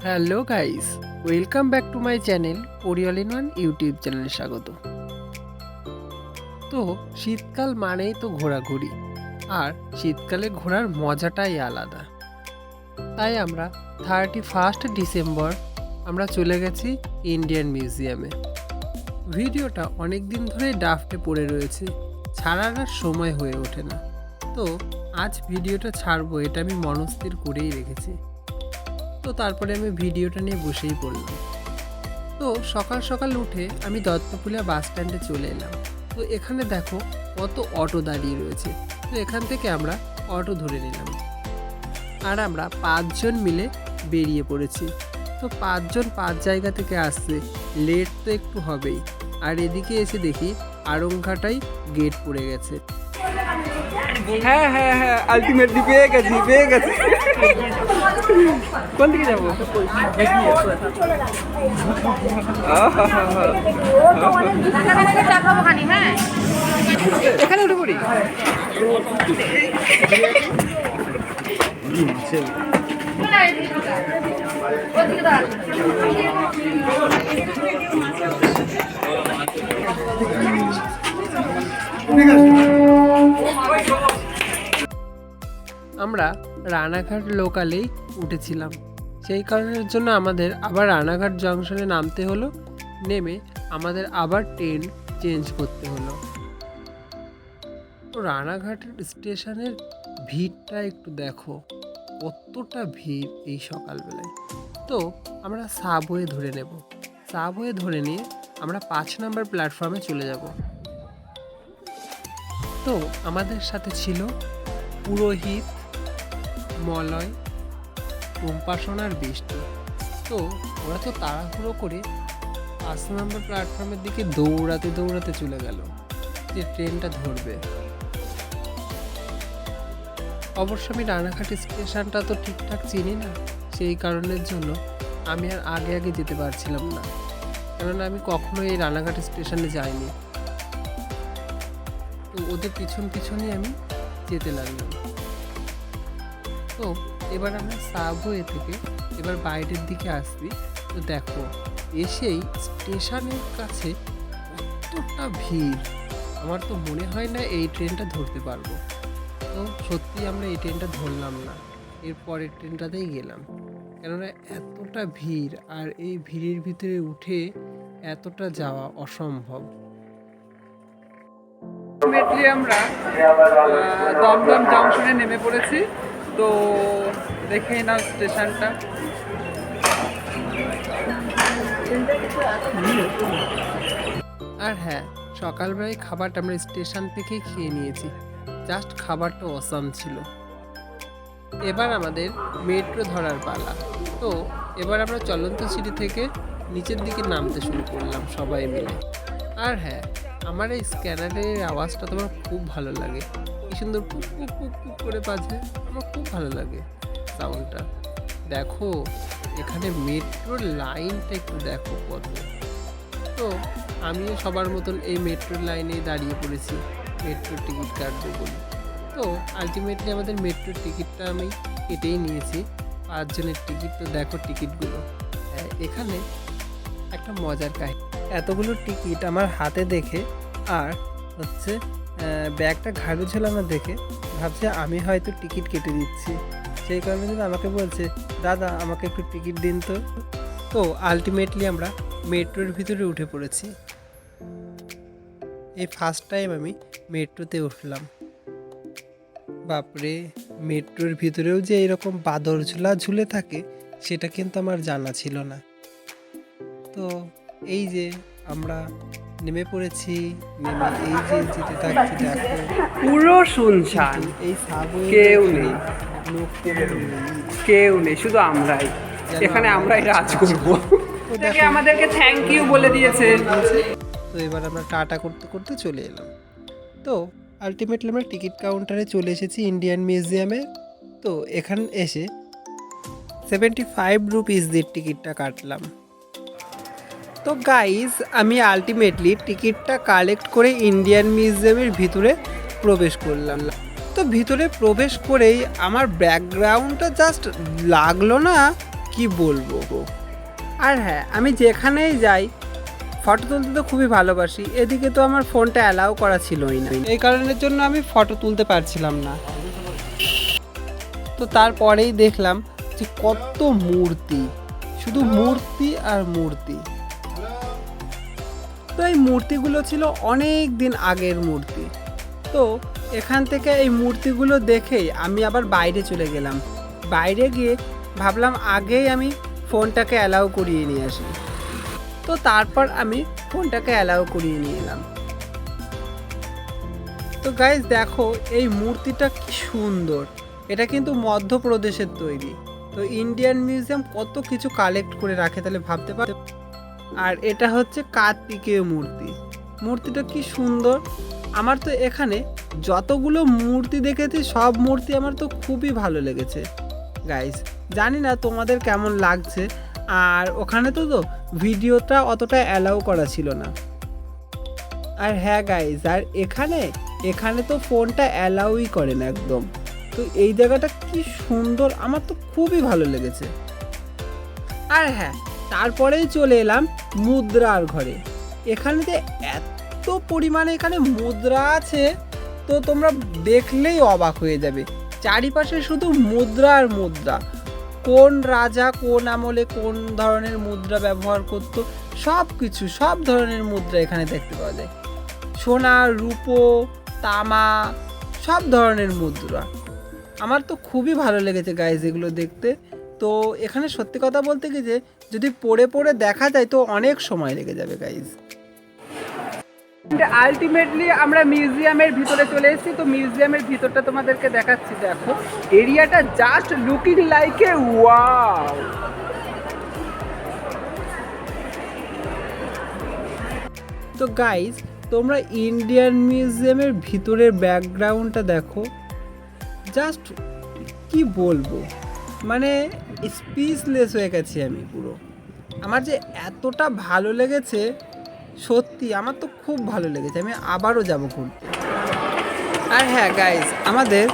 Hello guys, welcome back to my channel ওরিয়াল in one YouTube চ্যানেলে স্বাগত। তো শীতকাল মানেই তো ঘোরাঘুরি, আর শীতকালে ঘোরার মজাটাই আলাদা। তাই আমরা 31 ডিসেম্বর আমরা চলে গেছি ইন্ডিয়ান মিউজিয়ামে। ভিডিওটা অনেক দিন ধরে ড্রাফটে পড়ে রয়েছে, ছাড়ার আর সময় হয়ে ওঠে না। তো আজ ভিডিওটা ছাড়বো, এটা আমি মনস্থির করেই রেখেছি। তো তারপরে আমি ভিডিওটা নিয়ে বসেই পড়লাম। তো সকাল সকাল উঠে আমি দত্তপুলিয়া বাস স্ট্যান্ডে চলে এলাম। তো এখানে দেখো কত অটো দাঁড়িয়ে রয়েছে। তো এখান থেকে আমরা অটো ধরে নিলাম, আর আমরা 5 জন মিলে বেরিয়ে পড়েছি। তো 5 জন 5 জায়গা থেকে আসছে, লেট তো একটু হবেই। আর এদিকে এসে দেখি আড়ংঘাটাই গেট পড়ে গেছে। হ্যাঁ হ্যাঁ হ্যাঁ আলটিমেটলি পেয়ে গেছি কোন দিকে যাবো? এখানে উঠে পড়ি। আমরা রানাঘাট লোকালেই উঠেছিলাম, সেই কারণের জন্য আমাদের আবার রানাঘাট জংশনে নামতে হলো। নেমে আমাদের আবার ট্রেন চেঞ্জ করতে হলো। তো রানাঘাটের স্টেশনের ভিড়টা একটু দেখো, কতটা ভিড় এই সকালবেলায়। তো আমরা সাবওয়ে ধরে নেব। সাবওয়ে ধরে নিয়ে আমরা 5 নম্বর প্ল্যাটফর্মে চলে যাব। তো আমাদের সাথে ছিল পুরোহিত, মলয়, টুম্পাসোনার বৃষ্টি। তো ওরা তো তাড়াহুড়ো করে 5 নম্বর প্ল্যাটফর্মের দিকে দৌড়াতে দৌড়াতে চলে গেল যে ট্রেনটা ধরবে। অবশ্য আমি রানাঘাট স্টেশনটা তো ঠিকঠাক চিনি না, সেই কারণের জন্য আমি আর আগে আগে যেতে পারছিলাম না, কেননা আমি কখনো এই রানাঘাট স্টেশনে যাইনি। তো ওদের পিছন পিছনই আমি যেতে লাগলাম। তো এবার আমরা সাবওয়ে থেকে এবার বাইরের দিকে আসছি। তো দেখো এসেই স্টেশনের কাছে কতটা ভিড়, আমার তো মনে হয় না এই ট্রেনটা ধরতে পারবো। তো সত্যি আমরা এই ট্রেনটা ধরলাম না, এর পরের ট্রেনটাতেই গেলাম, কেননা এতটা ভিড়, আর এই ভিড়ের ভিতরে উঠে এতটা যাওয়া অসম্ভব। আলটিমেটলি আমরা দমদম জংশনে নেমে পড়েছি। তো দেখেই নাও স্টেশনটা। আর হ্যাঁ, সকালবেলায় খাবারটা আমরা স্টেশন থেকেই খেয়ে নিয়েছি, জাস্ট খাবারটা অসাম ছিল। এবার আমাদের মেট্রো ধরার পালা। তো এবার আমরা চলন্ত সিঁড়ি থেকে নিচের দিকে নামতে শুরু করলাম সবাই মিলে। আর হ্যাঁ, আমার এই স্ক্যানারের আওয়াজটা তোমার খুব ভালো লাগে, কি সুন্দর পুক পুক পুক পুক করে বাজে, আমার খুব ভালো লাগে সাউন্ডটা। দেখো এখানে মেট্রোর লাইনটা একটু দেখো কত। তো আমিও সবার মতন এই মেট্রোর লাইনে দাঁড়িয়ে পড়েছি মেট্রোর টিকিট কাটবো বলে। তো আলটিমেটলি আমাদের মেট্রোর টিকিটটা আমি কেটেই নিয়েছি, 5 জনের টিকিট। তো দেখো টিকিটগুলো, এখানে একটা মজার কাহিনী, এতগুলো টিকিট আমার হাতে দেখে আর হচ্ছে ব্যাগটা ঘাড়ে ঝোলানো দেখে ভাবছে আমি হয়তো টিকিট কেটে দিচ্ছি, সেই কারণে কিন্তু আমাকে বলছে দাদা আমাকে একটু টিকিট দিন তো। তো আলটিমেটলি আমরা মেট্রোর ভিতরে উঠে পড়েছি। এই ফার্স্ট টাইম আমি মেট্রোতে উঠলাম। বাপরে, মেট্রোর ভিতরেও যে এরকম বাদর ঝুলা ঝুলে থাকে সেটা কিন্তু আমার জানা ছিল না। তো এই যে আমরা নেমে পড়েছি, নেমে এই যে যেতে থাকছি দেখো পুরো শুনশান, এই সাবওয়ে কেউ নেই, লোক কেউ নেই, শুধু আমরাই এখানে, আমরাই রাজ করবো। আমাদেরকে থ্যাংক ইউ বলে দিয়েছে। তো এবার আমরা টাটা করতে করতে চলে এলাম। তো আলটিমেটলি আমরা টিকিট কাউন্টারে চলে এসেছি ইন্ডিয়ান মিউজিয়ামে। তো এখানে এসে 75 রুপিস দিয়ে টিকিটটা কাটলাম। তো গাইজ আমি আলটিমেটলি টিকিটটা কালেক্ট করে ইন্ডিয়ান মিউজিয়ামের ভিতরে প্রবেশ করলাম। তো ভিতরে প্রবেশ করেই আমার ব্যাকগ্রাউন্ডটা জাস্ট লাগলো না কি বলবো। আর হ্যাঁ, আমি যেখানেই যাই ফটো তুলতে তো খুবই ভালোবাসি। এদিকে তো আমার ফোনটা অ্যালাউ করা ছিলই না, এই কারণের জন্য আমি ফটো তুলতে পারছিলাম না। তো তারপরেই দেখলাম যে কত মূর্তি, শুধু মূর্তি আর মূর্তি। তো এই মূর্তিগুলো ছিল অনেক দিন আগের মূর্তি। তো এখান থেকে এই মূর্তিগুলো দেখেই আমি আবার বাইরে চলে গেলাম। বাইরে গিয়ে ভাবলাম আগেই আমি ফোনটাকে অ্যালাউ করিয়ে নিয়ে আসি। তো তারপর আমি ফোনটাকে অ্যালাউ করিয়ে নিয়ে এলাম। তো গাইজ দেখো এই মূর্তিটা কি সুন্দর, এটা কিন্তু মধ্যপ্রদেশের তৈরি। তো ইন্ডিয়ান মিউজিয়াম কত কিছু কালেক্ট করে রাখে, তাহলে ভাবতে পার। আর এটা হচ্ছে কার্তিকেয় মূর্তি। মূর্তিটা কি সুন্দর। আমার তো এখানে যতগুলো মূর্তি দেখেছি সব মূর্তি আমার তো খুবই ভালো লেগেছে গাইজ। জানি না তোমাদের কেমন লাগছে। আর ওখানে তো ভিডিওটা অতটা অ্যালাউ করা ছিল না। আর হ্যাঁ গাইজ, আর এখানে তো ফোনটা অ্যালাউই করে না একদম। তো এই জায়গাটা কি সুন্দর, আমার তো খুবই ভালো লেগেছে। আর হ্যাঁ, তারপরেই চলে এলাম মুদ্রার ঘরে। এখানে যে এত পরিমাণে এখানে মুদ্রা আছে, তো তোমরা দেখলেই অবাক হয়ে যাবে। চারিপাশে শুধু মুদ্রা আর মুদ্রা। কোন রাজা কোন আমলে কোন ধরনের মুদ্রা ব্যবহার করতো, সব কিছু, সব ধরনের মুদ্রা এখানে দেখতে পাওয়া যায়। সোনা, রূপো, তামা, সব ধরনের মুদ্রা। আমার তো খুবই ভালো লেগেছে গাইজ এগুলো দেখতে। তো এখানে সত্যি কথা বলতে কি যে যদি পড়ে পড়ে দেখা যায় তো অনেক সময় লেগে যাবে গাইজ। আলটিমেটলি আমরা মিউজিয়ামের ভিতরে চলে এসেছি। তো মিউজিয়ামের ভিতরটা তোমাদেরকে দেখাচ্ছি। দেখো এরিয়াটা just looking like a wow. তো গাইজ তোমরা ইন্ডিয়ান মিউজিয়ামের ভিতরের ব্যাকগ্রাউন্ডটা দেখো, জাস্ট কি বলবো, মানে স্পিচলেস হয়ে গেছি আমি পুরো। আমার যে এতটা ভালো লেগেছে, সত্যি আমার তো খুব ভালো লেগেছে। আমি আবারও যাবো ঘুরতে। আর হ্যাঁ গাইজ, আমাদের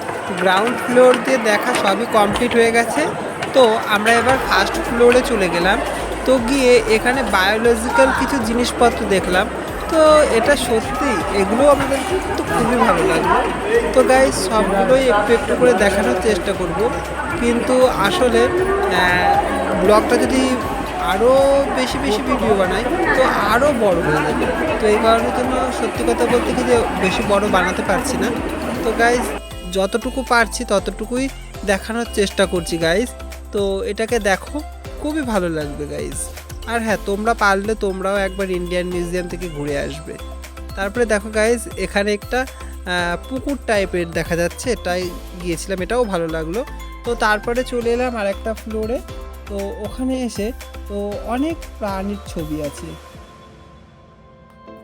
গ্রাউন্ড ফ্লোর দিয়ে দেখা সবই কমপ্লিট হয়ে গেছে। তো আমরা এবার ফার্স্ট ফ্লোরে চলে গেলাম। তো গিয়ে এখানে বায়োলজিক্যাল কিছু জিনিসপত্র দেখলাম। তো এটা সত্যি এগুলো আমাদের কিন্তু খুবই ভালো লাগলো। তো গাইজ সবগুলোই একটু একটু করে দেখানোর চেষ্টা করব, কিন্তু আসলে ব্লগটা যদি আরও বেশি বেশি ভিডিও বানাই তো আরও বড় হয়ে যাবে। তো এই কারণের জন্য সত্যি কথা বলতে কি যে বেশি বড় বানাতে পারছি না। তো গাইজ যতটুকু পারছি ততটুকুই দেখানোর চেষ্টা করছি গাইজ। তো এটাকে দেখো, খুবই ভালো লাগবে গাইজ। আর হ্যাঁ, তোমরা পারলে তোমরাও একবার ইন্ডিয়ান মিউজিয়াম থেকে ঘুরে আসবে। তারপরে দেখো গাইজ এখানে একটা পুকুর টাইপের দেখা যাচ্ছে, এটাই গিয়েছিলাম, এটাও ভালো লাগলো। তো তারপরে চলে এলাম আর একটা ফ্লোরে। তো ওখানে এসে তো অনেক প্রাণীর ছবি আছে।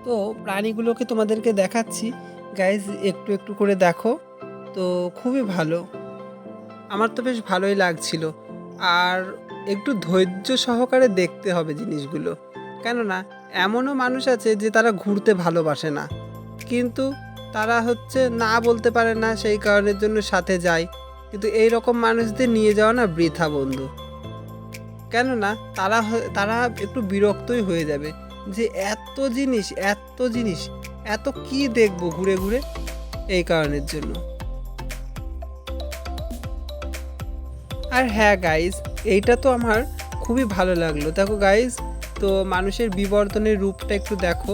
তো প্রাণীগুলোকে তোমাদেরকে দেখাচ্ছি গাইজ, একটু একটু করে দেখো। তো খুবই ভালো, আমার তো বেশ ভালোই লাগছিল। আর একটু ধৈর্য সহকারে দেখতে হবে জিনিসগুলো, কেননা এমনও মানুষ আছে যে তারা ঘুরতে ভালোবাসে না, কিন্তু তারা হচ্ছে না বলতে পারে না, সেই কারণের জন্য সাথে যায়। কিন্তু এই রকম মানুষদের নিয়ে যাওয়া না বৃথা বন্ধু, কেননা তারা একটু বিরক্তই হয়ে যাবে যে এত জিনিস এত কি দেখবো ঘুরে ঘুরে, এই কারণের জন্য। আর হ্যাঁ গাইজ, এইটা তো আমার খুবই ভালো লাগলো। দেখো গাইজ, তো মানুষের বিবর্তনের রূপটা একটু দেখো,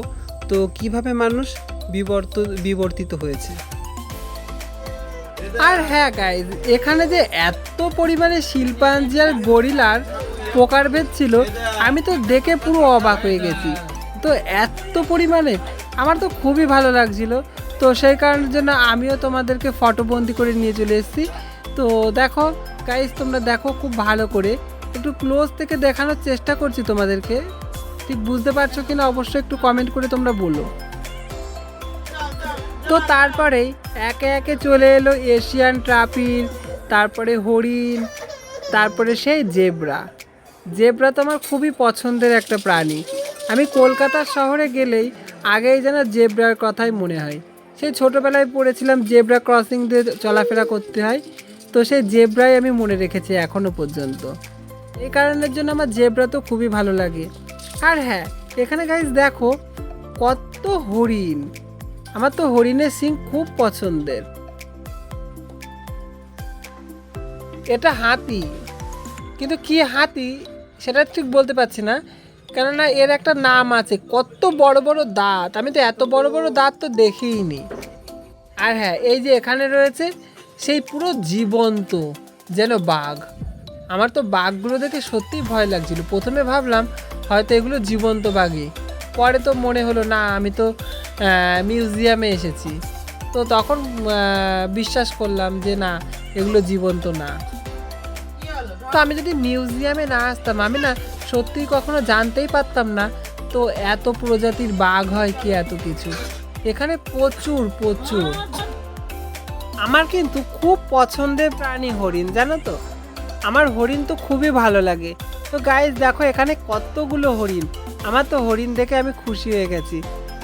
তো কিভাবে মানুষ বিবর্তিত হয়েছে। আর হ্যাঁ গাইজ, এখানে যে এত পরিমাণে শিল্পাঞ্জি আর গরিলার প্রকারভেদ ছিল, আমি তো দেখে পুরো অবাক হয়ে গেছি। তো এত পরিমাণে আমার তো খুবই ভালো লাগছিল। তো সেই কারণের জন্য আমিও তোমাদেরকে ফটোবন্দি করে নিয়ে চলে এসেছি। তো দেখো গাইজ, তোমরা দেখো খুব ভালো করে, একটু ক্লোজ থেকে দেখানোর চেষ্টা করছি তোমাদেরকে। ঠিক বুঝতে পারছো কিনা অবশ্যই একটু কমেন্ট করে তোমরা বলো। তো তারপরে একে একে চলে এলো এশিয়ান ট্রাফির, তারপরে হরিণ, তারপরে সেই জেব্রা তো আমার খুবই পছন্দের একটা প্রাণী। আমি কলকাতা শহরে গেলেই আগেই যেন জেব্রার কথাই মনে হয়। সেই ছোটোবেলায় পড়েছিলাম জেব্রা ক্রসিং দিয়ে চলাফেরা করতে হয়, তো সেই জেব্রাই আমি মনে রেখেছি এখনও পর্যন্ত। এই কারণের জন্য আমার জেব্রা তো খুবই ভালো লাগে। আর হ্যাঁ, এখানে গাইস দেখো কত হরিণ। আমার তো হরিণের সিং খুব পছন্দের। এটা হাতি, কিন্তু কি হাতি সেটা ঠিক বলতে পারছি না, কেননা এর একটা নাম আছে। কত বড় বড় দাঁত, আমি তো এত বড় বড় দাঁত তো দেখিইনি। আর হ্যাঁ, এই যে এখানে রয়েছে সেই পুরো জীবন্ত যেন বাঘ। আমার তো বাঘগুলো দেখে সত্যিই ভয় লাগছিল। প্রথমে ভাবলাম হয়তো এগুলো জীবন্ত বাঘই, পরে তো মনে হলো না, আমি তো মিউজিয়ামে এসেছি, তো তখন বিশ্বাস করলাম যে না, এগুলো জীবন্ত না। তো আমি যদি মিউজিয়ামে না আসতাম, আমি না সত্যিই কখনো জানতেই পারতাম না তো এত প্রজাতির বাঘ হয় কি এত কিছু। এখানে প্রচুর প্রচুর। আমার কিন্তু খুব পছন্দের প্রাণী হরিণ, জানো তো। আমার হরিণ তো খুবই ভালো লাগে। তো গাইস দেখো এখানে কতগুলো হরিণ। আমার তো হরিণ দেখে আমি খুশি হয়ে গেছি।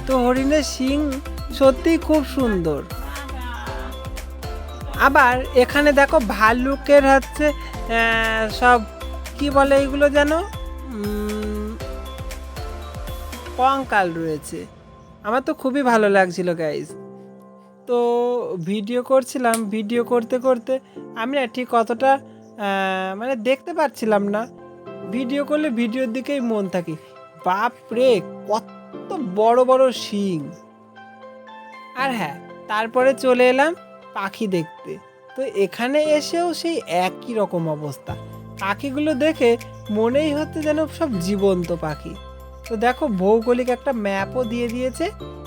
তো হরিণের শিং সত্যিই খুব সুন্দর। আবার এখানে দেখো ভাল্লুকের হচ্ছে সব কি বলে এগুলো যেন কঙ্কাল রয়েছে। আমার তো খুবই ভালো লাগছিল গাইস। তো ভিডিও করছিলাম, ভিডিও করতে করতে আমি না ঠিক কতটা মানে দেখতে পাচ্ছিলাম না। ভিডিও করলে ভিডিওর দিকেই মন থাকে। বাপ রে, কত বড় বড় শিং। আর হ্যাঁ, তারপরে চলে এলাম পাখি দেখতে। তো এখানে এসেও সেই একই রকম অবস্থা। পাখিগুলো দেখে মনেই হচ্ছে যেন সব জীবন্ত পাখি। তো দেখো ভৌগোলিক একটা ম্যাপও দিয়ে দিয়েছে।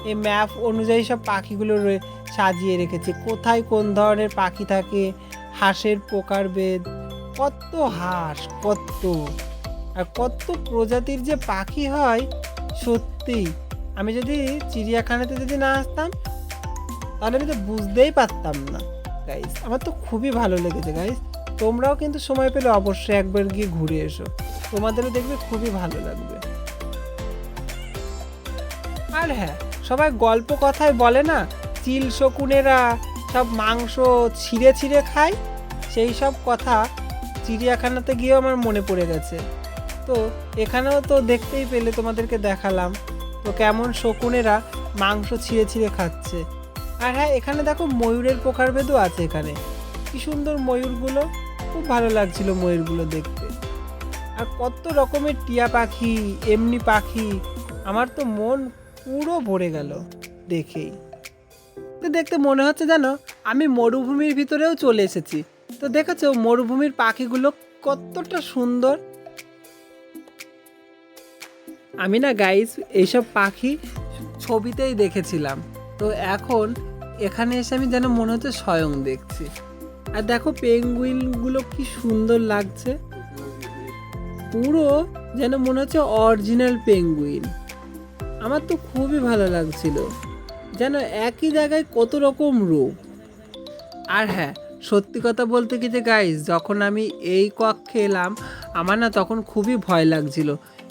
এই ম্যাপ অনুযায়ী সব পাখিগুলো সাজিয়ে রেখেছে, কোথায় কোন ধরনের পাখি থাকে, হাঁসের প্রকারভেদ, কত হাঁস, কত আর কত প্রজাতির যে পাখি হয়। সত্যি আমি যদি চিড়িয়াখানাতে যদি না আসতাম তাহলে আমি তো বুঝতেই পারতাম না গাইস। আমার তো খুবই ভালো লেগেছে গাইস। তোমরাও কিন্তু সময় পেলে অবশ্যই একবার গিয়ে ঘুরে এসো, তোমাদেরও দেখবে খুবই ভালো লাগবে। আর হ্যাঁ, সবাই গল্প কথায় বলে না, চিল শকুনেরা সব মাংস ছিঁড়ে ছিঁড়ে খায়, সেই সব কথা চিড়িয়াখানাতে গিয়েও আমার মনে পড়ে গেছে। তো এখানেও তো দেখতেই পেলে, তোমাদেরকে দেখালাম তো কেমন শকুনেরা মাংস ছিঁড়ে ছিঁড়ে খাচ্ছে। আর হ্যাঁ, এখানে দেখো ময়ূরের প্রকারভেদও আছে। এখানে কি সুন্দর ময়ূরগুলো, খুব ভালো লাগছিল ময়ূরগুলো দেখতে। আর কত রকমের টিয়া পাখি, এমনি পাখি, আমার তো মন পুরো ভরে গেল দেখেই। তো দেখতে মনে হচ্ছে যেন আমি মরুভূমির ভিতরেও চলে এসেছি। তো দেখেছো মরুভূমির পাখিগুলো কতটা সুন্দর। আমি না গাইস এইসব পাখি ছবিতেই দেখেছিলাম, তো এখন এখানে এসে আমি যেন মনে হচ্ছে স্বয়ং দেখছি। আর দেখো পেঙ্গুইনগুলো কি সুন্দর লাগছে, পুরো যেন মনে হচ্ছে অরিজিনাল পেঙ্গুইন। আমার তো খুবই ভালো লাগছিল, যেন একই জায়গায় কত রকম রূপ। আর হ্যাঁ, সত্যি কথা বলতে কি যে গাইস, যখন আমি এই কক্ষে এলাম আমার না তখন খুবই ভয় লাগছিল,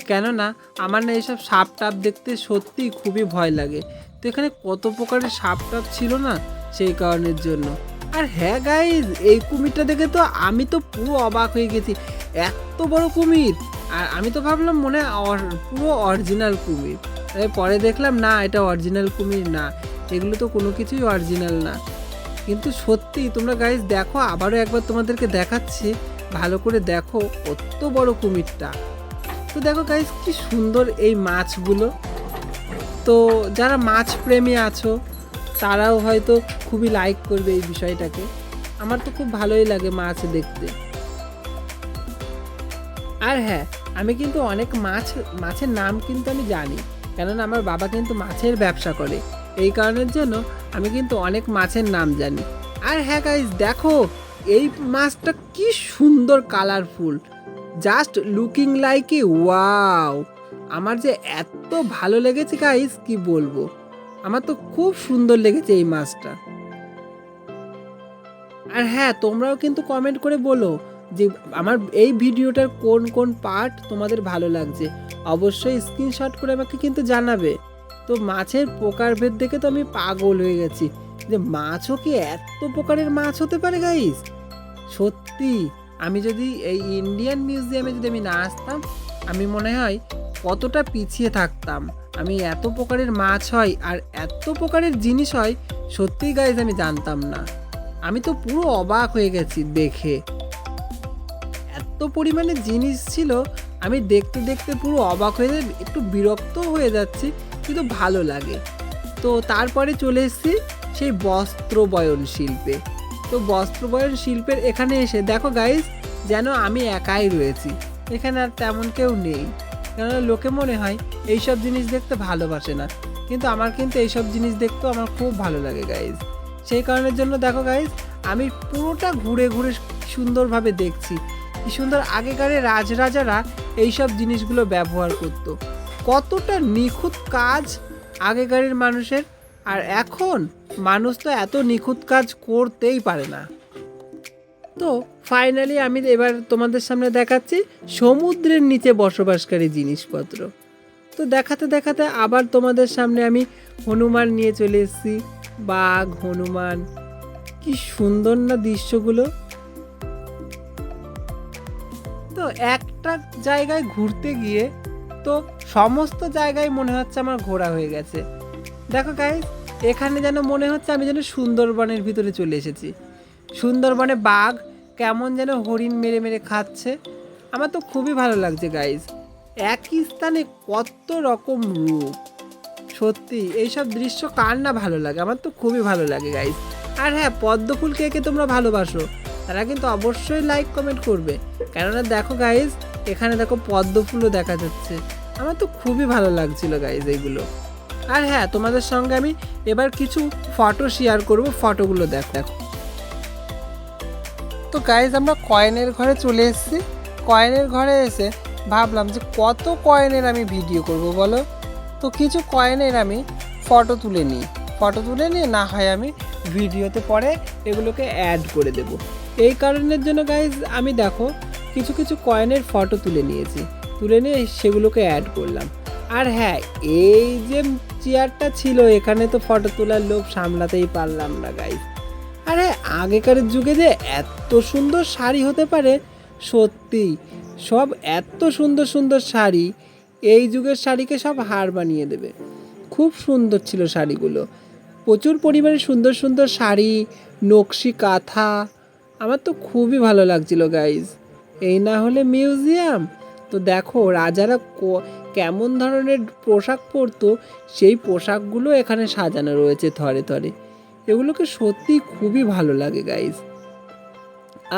কেননা আমার না এইসব সাপ টাপ দেখতে সত্যিই খুবই ভয় লাগে। তো এখানে কত প্রকারের সাপ টাপ ছিল না, সেই কারণের জন্য। আর হ্যাঁ গাইস, এই কুমিরটা দেখে তো আমি তো পুরো অবাক হয়ে গেছি, এত বড় কুমির। আর আমি তো ভাবলাম মনে হয় পুরো অরিজিনাল কুমির, তাই পরে দেখলাম না, এটা অরিজিনাল কুমির না, এগুলো তো কোনো কিছুই অরিজিনাল না। কিন্তু সত্যি তোমরা গাইস দেখো, আবারও একবার তোমাদেরকে দেখাচ্ছি, ভালো করে দেখো কত বড় কুমিরটা। তো দেখো গাইস কি সুন্দর এই মাছগুলো। তো যারা মাছ প্রেমী আছো তারাও হয়তো খুবই লাইক করবে এই বিষয়টাকে। আমার তো খুব ভালোই লাগে মাছ দেখতে। আর হ্যাঁ, আমি কিন্তু অনেক মাছের নাম কিন্তু আমি জানি, কেননা আমার বাবা কিন্তু মাছের ব্যবসা করে, এই কারণের জন্য আমি কিন্তু অনেক মাছের নাম জানি। আর হ্যাঁ গাইস দেখো এই মাছটা কি সুন্দর colourful, just looking like a wow. আমার যে এত ভালো লেগেছে গাইস কি বলবো, আমার তো খুব সুন্দর লেগেছে এই মাছটা। আর হ্যাঁ, তোমরাও কিন্তু কমেন্ট করে বলো যে আমার এই ভিডিওটার কোন কোন পার্ট তোমাদের ভালো লাগছে, অবশ্যই স্ক্রিনশট করে আমাকে কিন্তু জানাবে। তো মাছের প্রকারভেদ দেখে তো আমি পাগল হয়ে গেছি, যে মাছও কি এত প্রকারের মাছ হতে পারে গাইস। সত্যি আমি যদি এই ইন্ডিয়ান মিউজিয়ামে যদি আমি না আসতাম, আমি মনে হয় কতটা পিছিয়ে থাকতাম। আমি এত প্রকারের মাছ হয় আর এত প্রকারের জিনিস হয়, সত্যিই গাইজ আমি জানতাম না। আমি তো পুরো অবাক হয়ে গেছি দেখে, এত পরিমাণে জিনিস ছিল। আমি দেখতে দেখতে পুরো অবাক হয়ে একটু বিরক্ত হয়ে যাচ্ছি, কিন্তু ভালো লাগে। তো তারপরে চলে এসেছি সেই বস্ত্রবয়ন শিল্পে। তো বস্ত্রবয়ন শিল্পের এখানে এসে দেখো গাইজ, যেন আমি একাই রয়েছি, এখানে আর তেমন কেউ নেই। কেননা লোকে মনে হয় এইসব জিনিস দেখতে ভালোবাসে না, কিন্তু আমার কিন্তু এইসব জিনিস দেখতেও আমার খুব ভালো লাগে গাইজ। সেই কারণের জন্য দেখো গাইজ, আমি পুরোটা ঘুরে ঘুরে সুন্দরভাবে দেখছি কি সুন্দর আগেকার রাজরাজারা এইসব জিনিসগুলো ব্যবহার করত। কতটা নিখুঁত কাজ আগেকারের মানুষের, আর এখন মানুষ তো এত নিখুঁত কাজ করতেই পারে না। তো ফাইনালি আমি এবার তোমাদের সামনে দেখাচ্ছি সমুদ্রের নিচে বসবাসকারী জিনিসপত্র। তো দেখাতে দেখাতে আবার তোমাদের সামনে আমি হনুমান নিয়ে চলে এসেছি। বাঘ, হনুমান, কি সুন্দর না দৃশ্যগুলো। তো একটা জায়গায় ঘুরতে গিয়ে তো সমস্ত জায়গায় মনে হচ্ছে আমার ঘোরা হয়ে গেছে। দেখো গাইস, এখানে যেন মনে হচ্ছে আমি যেন সুন্দরবনের ভিতরে চলে এসেছি। সুন্দরবনে বাঘ কেমন যেন হরিণ মেরে মেরে খাচ্ছে। আমার তো খুবই ভালো লাগছে গাইস। একই স্থানে কত রকম রূপ, সত্যি এইসব দৃশ্য কার না ভালো লাগে, আমার তো খুবই ভালো লাগে গাইস। আর হ্যাঁ, পদ্ম ফুল কে কে তোমরা ভালোবাসো তারা কিন্তু অবশ্যই লাইক কমেন্ট করবে। কেননা দেখো গাইস, এখানে দেখো পদ্ম ফুলও দেখা যাচ্ছে। আমার তো খুবই ভালো লাগছিল গাইস এইগুলো। আর হ্যাঁ, তোমাদের সঙ্গে আমি এবার কিছু ফটো শেয়ার করব, ফটোগুলো দেখো। তো গাইস, আমরা কয়েনের ঘরে চলে এসেছি। কয়েনের ঘরে এসে ভাবলাম যে কত কয়েনের আমি ভিডিও করব বলো। তো কিছু কয়েনের আমি ফটো তুলে নিই, ফটো তুলে নিয়ে না হয় আমি ভিডিওতে পরে এগুলোকে অ্যাড করে দেব। এই কারণের জন্য গাইস আমি দেখো কিছু কিছু কয়েনের ফটো তুলে নিয়েছি, তুলে নিয়ে সেগুলোকে অ্যাড করলাম। আর হ্যাঁ, এই যে চেয়ারটা ছিল এখানে তো ফটো তোলার লোভ সামলাতেই পারলাম না গাইস। আরে আগেকার যুগে যে এত সুন্দর শাড়ি হতে পারে, সত্যি সব এত সুন্দর সুন্দর শাড়ি, এই যুগের শাড়িকে সব হার বানিয়ে দেবে। খুব সুন্দর ছিল শাড়িগুলো, প্রচুর পরিমাণে সুন্দর সুন্দর শাড়ি, নকশি কাঁথা। আমার তো খুবই ভালো লাগছিল গাইজ। এই না হলে মিউজিয়াম। তো দেখো রাজারা কেমন ধরনের পোশাক পরতো, সেই পোশাকগুলো এখানে সাজানো রয়েছে থরে থরে। এগুলোকে সত্যি খুবই ভালো লাগে গাইজ।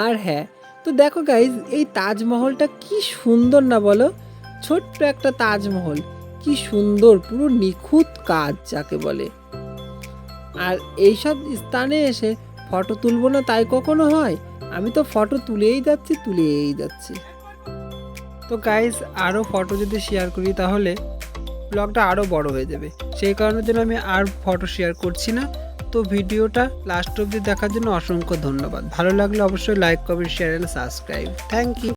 আর হ্যাঁ, তো দেখো গাইজ, এই তাজমহলটা কি সুন্দর না বলো। ছোট্ট একটা তাজমহল, কি সুন্দর, পুরো নিখুঁত কাজ যাকে বলে। আর এইসব স্থানে এসে ফটো তুলবো না তাই কখনো হয়? আমি তো ফটো তুলেই যাচ্ছি। তো গাইজ, আরও ফটো যদি শেয়ার করি তাহলে ব্লগটা আরও বড় হয়ে যাবে। সেই কারণের জন্য আমি আর ফটো শেয়ার করছি না। তো ভিডিওটা লাস্ট অবধি দেখার জন্য অসংখ্য ধন্যবাদ। ভালো লাগলে অবশ্যই like, comment, share and subscribe. Thank you.